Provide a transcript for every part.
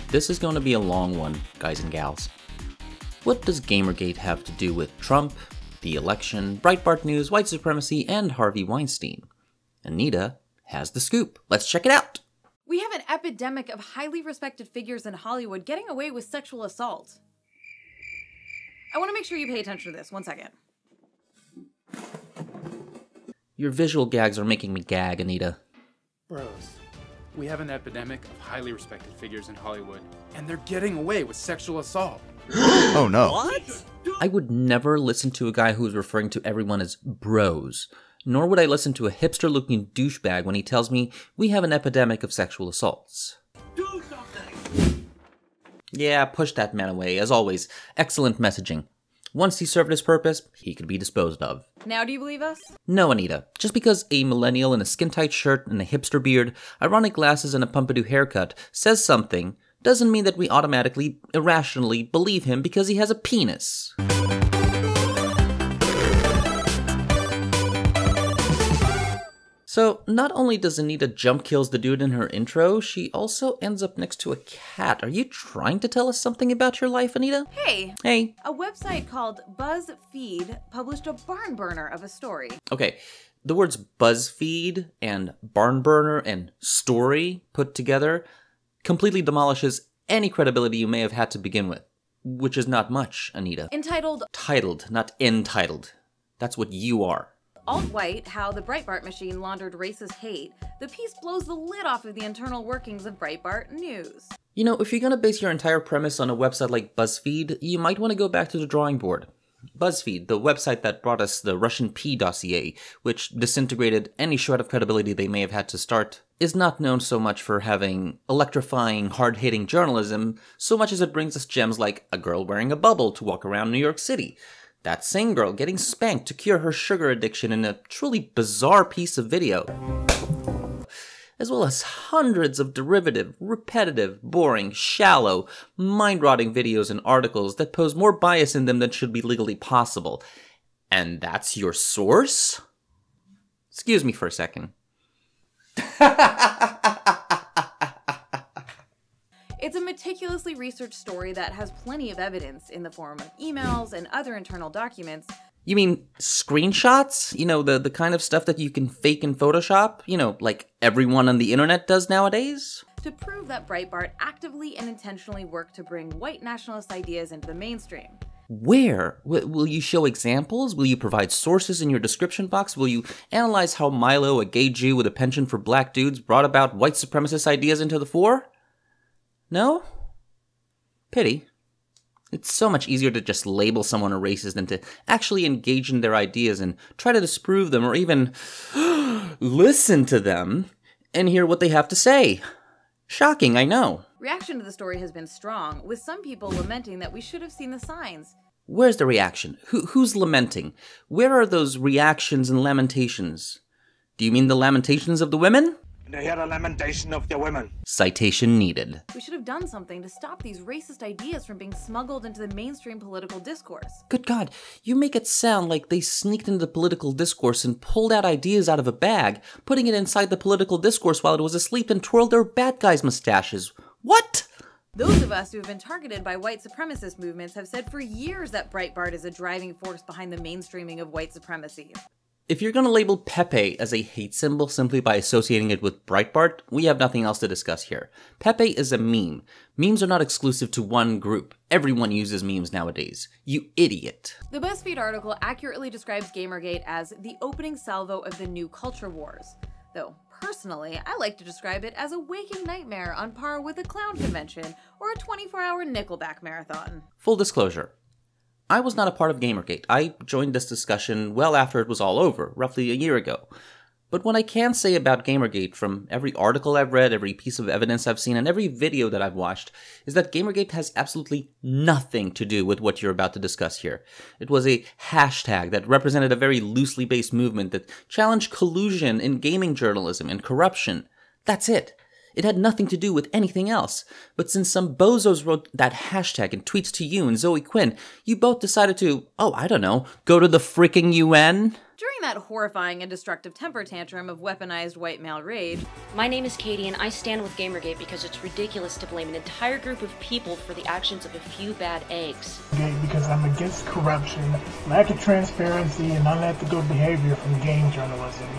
This is going to be a long one, guys and gals. What does GamerGate have to do with Trump, the election, Breitbart News, white supremacy, and Harvey Weinstein? Anita has the scoop. Let's check it out. We have an epidemic of highly respected figures in Hollywood getting away with sexual assault. I want to make sure you pay attention to this. 1 second. Your visual gags are making me gag, Anita. Bros, we have an epidemic of highly respected figures in Hollywood, and they're getting away with sexual assault. Oh no. What? I would never listen to a guy who's referring to everyone as bros, nor would I listen to a hipster-looking douchebag when he tells me we have an epidemic of sexual assaults. Do something! Yeah, push that man away. As always, excellent messaging. Once he served his purpose, he could be disposed of. Now do you believe us? No, Anita. Just because a millennial in a skin-tight shirt and a hipster beard, ironic glasses and a pompadour haircut says something doesn't mean that we automatically, irrationally believe him because he has a penis. So, not only does Anita jump kills the dude in her intro, she also ends up next to a cat. Are you trying to tell us something about your life, Anita? Hey! Hey. A website called Buzzfeed published a barn burner of a story. Okay, the words Buzzfeed and barn burner and story put together completely demolishes any credibility you may have had to begin with, which is not much, Anita. Entitled... Titled, not entitled. That's what you are. Alt-White, How the Breitbart Machine Laundered Racist Hate, the piece blows the lid off of the internal workings of Breitbart News. You know, if you're gonna base your entire premise on a website like BuzzFeed, you might want to go back to the drawing board. BuzzFeed, the website that brought us the Russian P dossier, which disintegrated any shred of credibility they may have had to start, is not known so much for having electrifying, hard-hitting journalism, so much as it brings us gems like a girl wearing a bubble to walk around New York City, that same girl getting spanked to cure her sugar addiction in a truly bizarre piece of video, as well as hundreds of derivative, repetitive, boring, shallow, mind-rotting videos and articles that pose more bias in them than should be legally possible. And that's your source? Excuse me for a second. It's a meticulously researched story that has plenty of evidence in the form of emails and other internal documents. You mean screenshots? You know, the kind of stuff that you can fake in Photoshop? You know, like everyone on the internet does nowadays? To prove that Breitbart actively and intentionally worked to bring white nationalist ideas into the mainstream. Where? Will you show examples? Will you provide sources in your description box? Will you analyze how Milo, a gay Jew with a penchant for black dudes, brought about white supremacist ideas into the fore? No? Pity. It's so much easier to just label someone a racist than to actually engage in their ideas and try to disprove them or even listen to them and hear what they have to say. Shocking, I know. Reaction to the story has been strong, with some people lamenting that we should have seen the signs. Where's the reaction? Who's lamenting? Where are those reactions and lamentations? Do you mean the lamentations of the women? And I hear a lamentation of the women. Citation needed. We should have done something to stop these racist ideas from being smuggled into the mainstream political discourse. Good God, you make it sound like they sneaked into the political discourse and pulled out ideas out of a bag, putting it inside the political discourse while it was asleep and twirled their bad guys' mustaches. What? Those of us who have been targeted by white supremacist movements have said for years that Breitbart is a driving force behind the mainstreaming of white supremacy. If you're gonna label Pepe as a hate symbol simply by associating it with Breitbart, we have nothing else to discuss here. Pepe is a meme. Memes are not exclusive to one group. Everyone uses memes nowadays. You idiot. The BuzzFeed article accurately describes GamerGate as the opening salvo of the new culture wars. Though, personally, I like to describe it as a waking nightmare on par with a clown convention or a 24-hour Nickelback marathon. Full disclosure. I was not a part of GamerGate. I joined this discussion well after it was all over, roughly a year ago. But what I can say about GamerGate from every article I've read, every piece of evidence I've seen, and every video that I've watched, is that GamerGate has absolutely nothing to do with what you're about to discuss here. It was a hashtag that represented a very loosely based movement that challenged collusion in gaming journalism and corruption. That's it. It had nothing to do with anything else. But since some bozos wrote that hashtag in tweets to you and Zoe Quinn, you both decided to, oh, I don't know, go to the freaking UN? During that horrifying and destructive temper tantrum of weaponized white male rage. My name is Katie, and I stand with GamerGate because it's ridiculous to blame an entire group of people for the actions of a few bad eggs. Because I'm against corruption, lack of transparency, and unethical behavior from game journalism.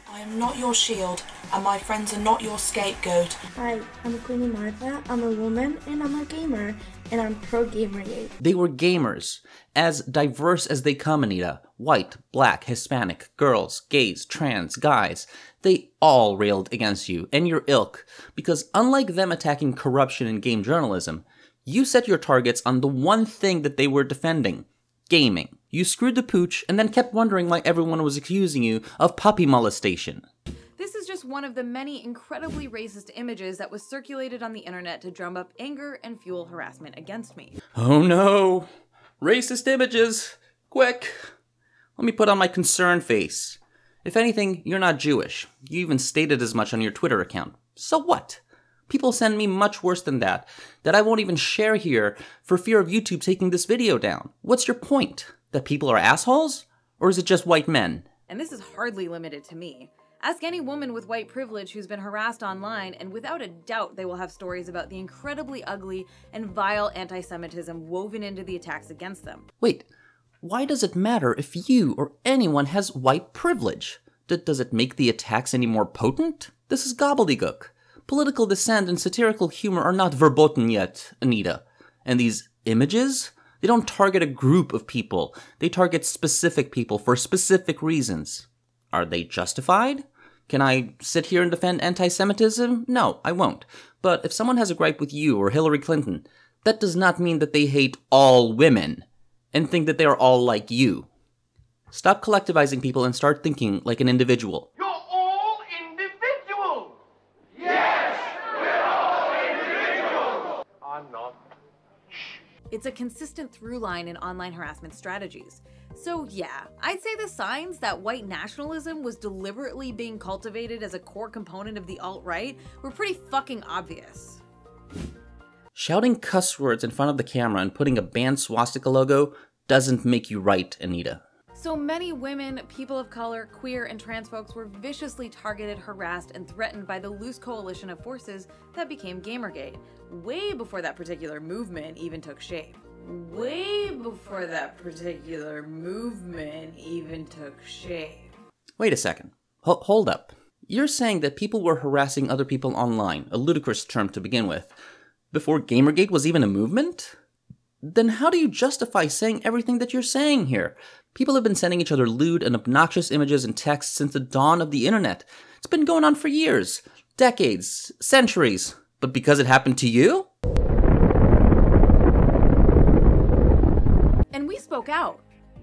I am not your shield, and my friends are not your scapegoat. Hi, I'm Queenie Martha, I'm a woman, and I'm a gamer, and I'm pro-GamerGate. They were gamers, as diverse as they come, Anita. White, black, Hispanic, girls, gays, trans, guys. They all railed against you and your ilk, because unlike them attacking corruption in game journalism, you set your targets on the one thing that they were defending: gaming. You screwed the pooch and then kept wondering why everyone was accusing you of puppy molestation. This is just one of the many incredibly racist images that was circulated on the internet to drum up anger and fuel harassment against me. Oh no! Racist images! Quick! Let me put on my concerned face. If anything, you're not Jewish. You even stated as much on your Twitter account. So what? People send me much worse than that I won't even share here for fear of YouTube taking this video down. What's your point? That people are assholes? Or is it just white men? And this is hardly limited to me. Ask any woman with white privilege who's been harassed online, and without a doubt they will have stories about the incredibly ugly and vile anti-Semitism woven into the attacks against them. Wait, why does it matter if you or anyone has white privilege? Does it make the attacks any more potent? This is gobbledygook. Political dissent and satirical humor are not verboten yet, Anita. And these images? They don't target a group of people. They target specific people for specific reasons. Are they justified? Can I sit here and defend anti-Semitism? No, I won't. But if someone has a gripe with you or Hillary Clinton, that does not mean that they hate all women and think that they are all like you. Stop collectivizing people and start thinking like an individual. You're all individuals! Yes, we're all individuals! I'm not. It's a consistent through line in online harassment strategies. So yeah, I'd say the signs that white nationalism was deliberately being cultivated as a core component of the alt-right were pretty fucking obvious. Shouting cuss words in front of the camera and putting a banned swastika logo doesn't make you right, Anita. So many women, people of color, queer, and trans folks were viciously targeted, harassed, and threatened by the loose coalition of forces that became GamerGate, way before that particular movement even took shape. Way before that particular movement even took shape. Wait a second. Hold up. You're saying that people were harassing other people online, a ludicrous term to begin with, before GamerGate was even a movement? Then how do you justify saying everything that you're saying here? People have been sending each other lewd and obnoxious images and texts since the dawn of the internet. It's been going on for years, decades, centuries. But because it happened to you? And we spoke out,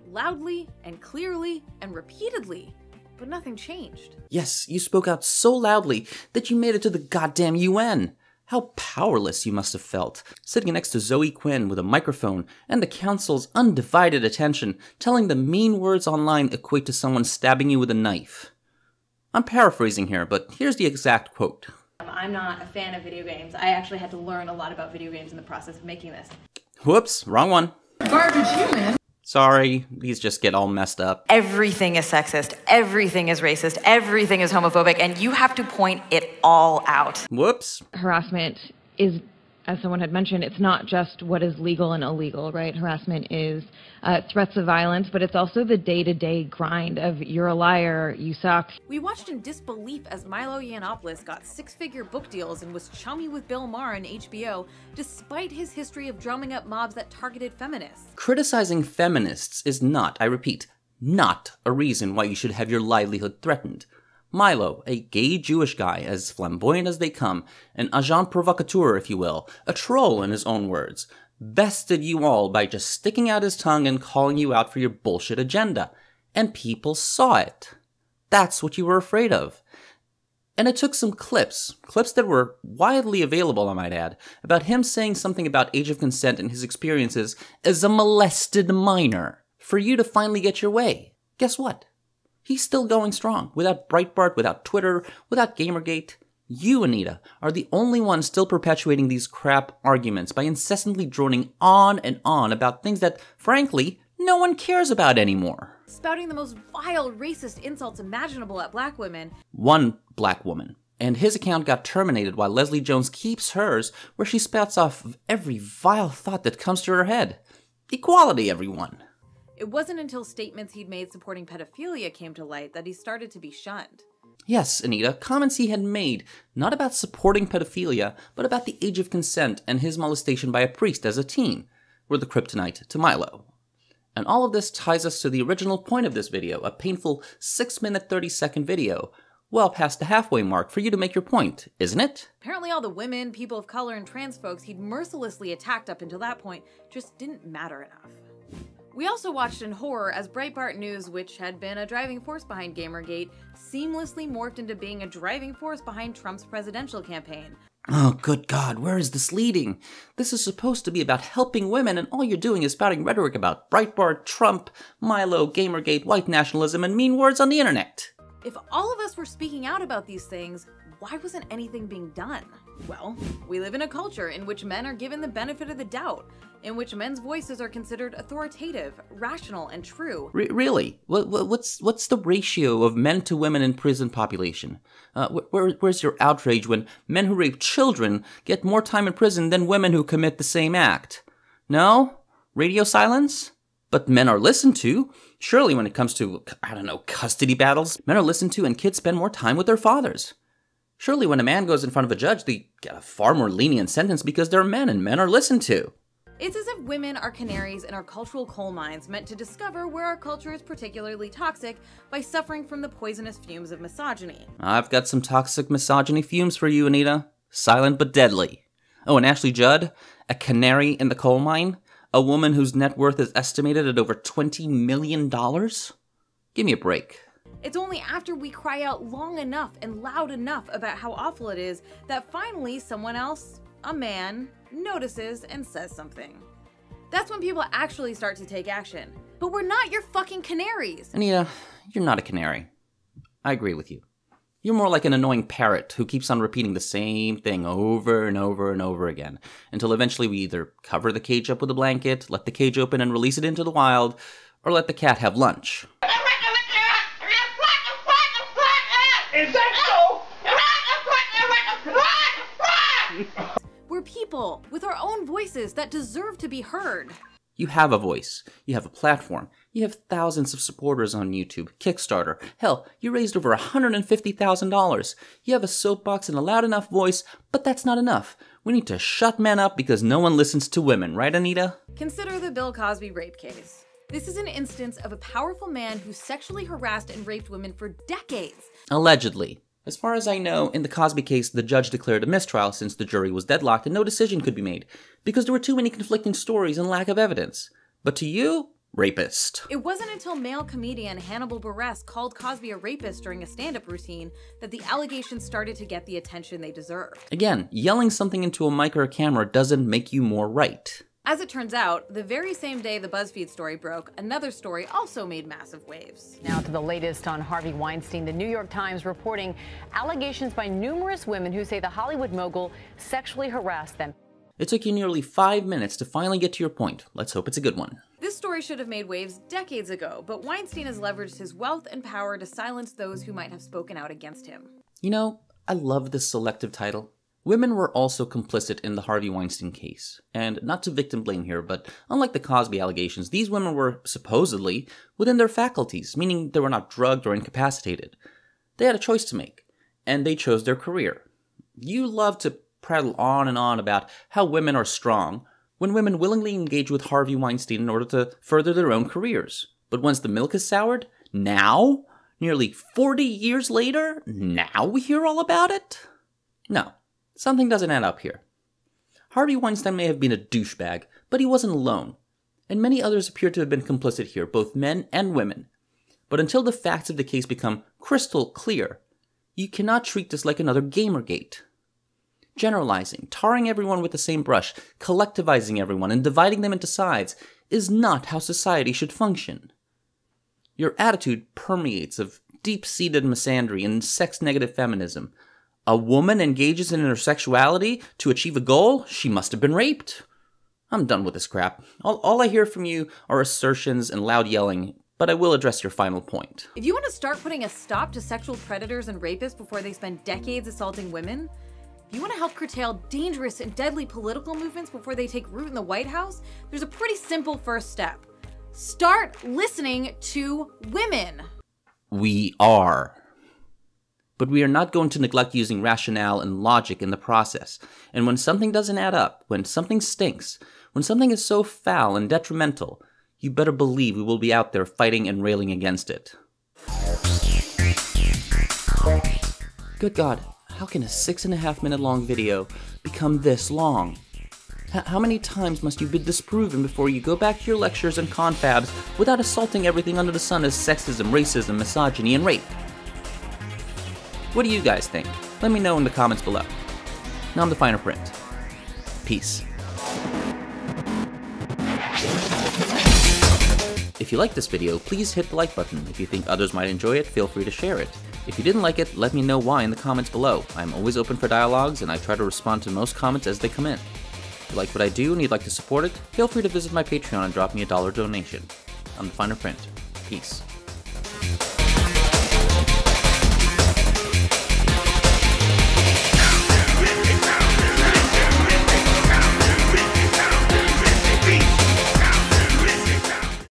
loudly and clearly and repeatedly, but nothing changed. Yes, you spoke out so loudly that you made it to the goddamn UN. How powerless you must have felt, sitting next to Zoe Quinn with a microphone and the council's undivided attention, telling the mean words online equate to someone stabbing you with a knife. I'm paraphrasing here, but here's the exact quote. I'm not a fan of video games. I actually had to learn a lot about video games in the process of making this. Whoops, wrong one. Garbage human. Sorry, these just get all messed up. Everything is sexist, everything is racist, everything is homophobic, and you have to point it all out. Whoops. Harassment is, as someone had mentioned, it's not just what is legal and illegal, right? Harassment is threats of violence, but it's also the day-to-day grind of you're a liar, you suck. We watched in disbelief as Milo Yiannopoulos got six-figure book deals and was chummy with Bill Maher on HBO, despite his history of drumming up mobs that targeted feminists. Criticizing feminists is not, I repeat, not a reason why you should have your livelihood threatened. Milo, a gay Jewish guy, as flamboyant as they come, an agent provocateur, if you will, a troll in his own words, bested you all by just sticking out his tongue and calling you out for your bullshit agenda. And people saw it. That's what you were afraid of. And it took some clips that were widely available, I might add, about him saying something about age of consent and his experiences as a molested minor, for you to finally get your way. Guess what? He's still going strong, without Breitbart, without Twitter, without GamerGate. You, Anita, are the only one still perpetuating these crap arguments by incessantly droning on and on about things that, frankly, no one cares about anymore. spouting the most vile, racist insults imaginable at black women. One black woman. And his account got terminated while Leslie Jones keeps hers, where she spouts off every vile thought that comes to her head. Equality, everyone. It wasn't until statements he'd made supporting pedophilia came to light that he started to be shunned. Yes, Anita, comments he had made, not about supporting pedophilia, but about the age of consent and his molestation by a priest as a teen, were the kryptonite to Milo. And all of this ties us to the original point of this video, a painful 6-minute 30-second video, well past the halfway mark for you to make your point, isn't it? Apparently all the women, people of color, and trans folks he'd mercilessly attacked up until that point just didn't matter enough. We also watched in horror as Breitbart News, which had been a driving force behind GamerGate, seamlessly morphed into being a driving force behind Trump's presidential campaign. Oh, good God, where is this leading? This is supposed to be about helping women, and all you're doing is spouting rhetoric about Breitbart, Trump, Milo, GamerGate, white nationalism, and mean words on the internet. If all of us were speaking out about these things, why wasn't anything being done? Well, we live in a culture in which men are given the benefit of the doubt, in which men's voices are considered authoritative, rational, and true. Really? What's the ratio of men to women in prison population? Where's your outrage when men who rape children get more time in prison than women who commit the same act? No? Radio silence? But men are listened to. Surely when it comes to, I don't know, custody battles, men are listened to and kids spend more time with their fathers. Surely when a man goes in front of a judge, they get a far more lenient sentence because they're men and men are listened to. It's as if women are canaries in our cultural coal mines meant to discover where our culture is particularly toxic by suffering from the poisonous fumes of misogyny. I've got some toxic misogyny fumes for you, Anita. Silent but deadly. Oh, and Ashley Judd, a canary in the coal mine? A woman whose net worth is estimated at over $20 million? Give me a break. It's only after we cry out long enough and loud enough about how awful it is that finally someone else, a man, notices and says something. That's when people actually start to take action. But we're not your fucking canaries! Anita, you're not a canary. I agree with you. You're more like an annoying parrot who keeps on repeating the same thing over and over and over again, until eventually we either cover the cage up with a blanket, let the cage open and release it into the wild, or let the cat have lunch. Is that so? We're people with our own voices that deserve to be heard. You have a voice. You have a platform. You have thousands of supporters on YouTube, Kickstarter. Hell, you raised over $150,000. You have a soapbox and a loud enough voice, but that's not enough. We need to shut men up because no one listens to women, right, Anita? Consider the Bill Cosby rape case. This is an instance of a powerful man who sexually harassed and raped women for decades. Allegedly. As far as I know, in the Cosby case, the judge declared a mistrial since the jury was deadlocked and no decision could be made, because there were too many conflicting stories and lack of evidence. But to you, rapist. It wasn't until male comedian Hannibal Buress called Cosby a rapist during a stand-up routine that the allegations started to get the attention they deserved. Again, yelling something into a mic or a camera doesn't make you more right. As it turns out, the very same day the Buzzfeed story broke, another story also made massive waves. Now to the latest on Harvey Weinstein. The New York Times reporting allegations by numerous women who say the Hollywood mogul sexually harassed them. It took you nearly 5 minutes to finally get to your point. Let's hope it's a good one. This story should have made waves decades ago, but Weinstein has leveraged his wealth and power to silence those who might have spoken out against him. You know, I love this selective title. Women were also complicit in the Harvey Weinstein case. And not to victim blame here, but unlike the Cosby allegations, these women were, supposedly, within their faculties, meaning they were not drugged or incapacitated. They had a choice to make, and they chose their career. You love to prattle on and on about how women are strong, when women willingly engage with Harvey Weinstein in order to further their own careers. But once the milk is soured, now, nearly 40 years later, now we hear all about it? No. Something doesn't add up here. Harvey Weinstein may have been a douchebag, but he wasn't alone. And many others appear to have been complicit here, both men and women. But until the facts of the case become crystal clear, you cannot treat this like another GamerGate. Generalizing, tarring everyone with the same brush, collectivizing everyone, and dividing them into sides is not how society should function. Your attitude permeates of deep-seated misandry and sex-negative feminism. A woman engages in her sexuality to achieve a goal? She must have been raped. I'm done with this crap. All I hear from you are assertions and loud yelling, but I will address your final point. If you want to start putting a stop to sexual predators and rapists before they spend decades assaulting women, if you want to help curtail dangerous and deadly political movements before they take root in the White House, there's a pretty simple first step. Start listening to women. We are. But we are not going to neglect using rationale and logic in the process. And when something doesn't add up, when something stinks, when something is so foul and detrimental, you better believe we will be out there fighting and railing against it. Good God, how can a 6.5 minute long video become this long? How many times must you be disproven before you go back to your lectures and confabs without assaulting everything under the sun as sexism, racism, misogyny, and rape? What do you guys think? Let me know in the comments below. Now on the finer print. Peace. If you liked this video, please hit the like button. If you think others might enjoy it, feel free to share it. If you didn't like it, let me know why in the comments below. I'm always open for dialogues, and I try to respond to most comments as they come in. If you like what I do and you'd like to support it, feel free to visit my Patreon and drop me a $1 donation. On the finer print. Peace.